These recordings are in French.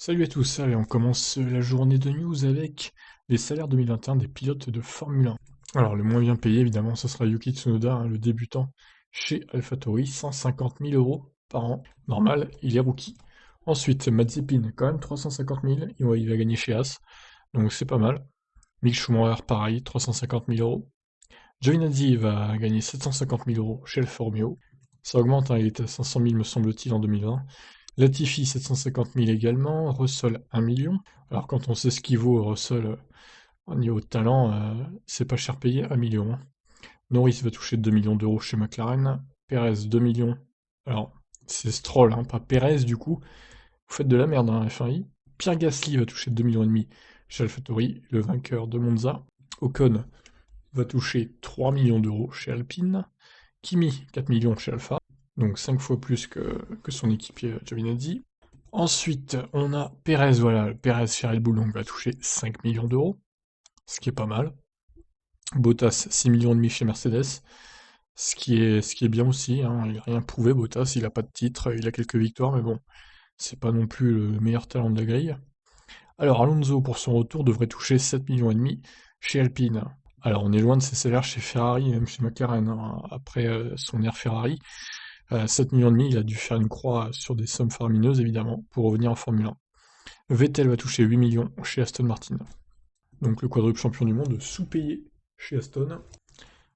Salut à tous, allez, on commence la journée de news avec les salaires 2021 des pilotes de Formule 1. Alors, le moins bien payé, évidemment, ce sera Yuki Tsunoda, le débutant chez AlphaTauri, 150 000 euros par an. Normal, il est rookie. Ensuite, Mazepin, quand même 350 000, il va gagner chez As, donc c'est pas mal. Mick Schumacher, pareil, 350 000 euros. Giovinazzi va gagner 750 000 euros chez Alfa Romeo. Ça augmente, il était à 500 000 me semble-t-il en 2020. Latifi 750 000 également, Russell 1 million. Alors quand on sait ce qu'il vaut Russell au niveau de talent, c'est pas cher payé, 1 million, hein. Norris va toucher 2 millions d'euros chez McLaren, Perez 2 millions. Alors c'est Stroll, hein, pas Perez du coup. Vous faites de la merde, hein, F1i. Pierre Gasly va toucher 2 millions et demi chez AlphaTauri, le vainqueur de Monza. Ocon va toucher 3 millions d'euros chez Alpine. Kimi 4 millions chez Alpha, donc 5 fois plus que son équipier Giovinazzi. Ensuite, on a Perez, voilà, Perez chez Red Bull, donc va toucher 5 millions d'euros, ce qui est pas mal. Bottas, 6 millions et demi chez Mercedes, ce qui est bien aussi, hein, il n'a rien prouvé, Bottas, il a pas de titre, il a quelques victoires, mais bon, c'est pas non plus le meilleur talent de la grille. Alors Alonso, pour son retour, devrait toucher 7 millions et demi chez Alpine. Alors on est loin de ses salaires chez Ferrari, même chez McLaren, hein, après son ère Ferrari. 7 millions et demi, il a dû faire une croix sur des sommes faramineuses, évidemment, pour revenir en Formule 1. Vettel va toucher 8 millions chez Aston Martin. Donc le quadruple champion du monde sous-payé chez Aston.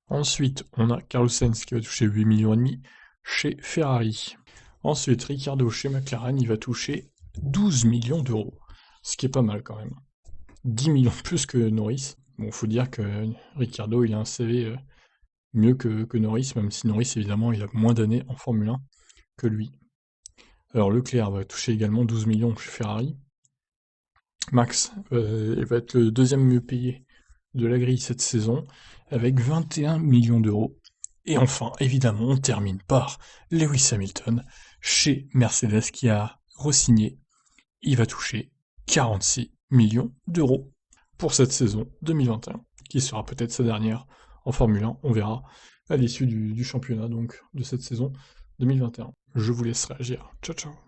Ensuite, on a Carlos Sainz qui va toucher 8 millions et demi chez Ferrari. Ensuite, Ricciardo chez McLaren, il va toucher 12 millions d'euros. Ce qui est pas mal quand même. 10 millions plus que Norris. Bon, faut dire que Ricciardo, il a un CV mieux que Norris, même si Norris, évidemment, il a moins d'années en Formule 1 que lui. Alors Leclerc va toucher également 12 millions chez Ferrari. Max il va être le deuxième mieux payé de la grille cette saison, avec 21 millions d'euros. Et enfin, évidemment, on termine par Lewis Hamilton chez Mercedes qui a re-signé. Il va toucher 46 millions d'euros pour cette saison 2021, qui sera peut-être sa dernière en Formule 1. On verra à l'issue du championnat donc de cette saison 2021. Je vous laisse réagir. Ciao ciao.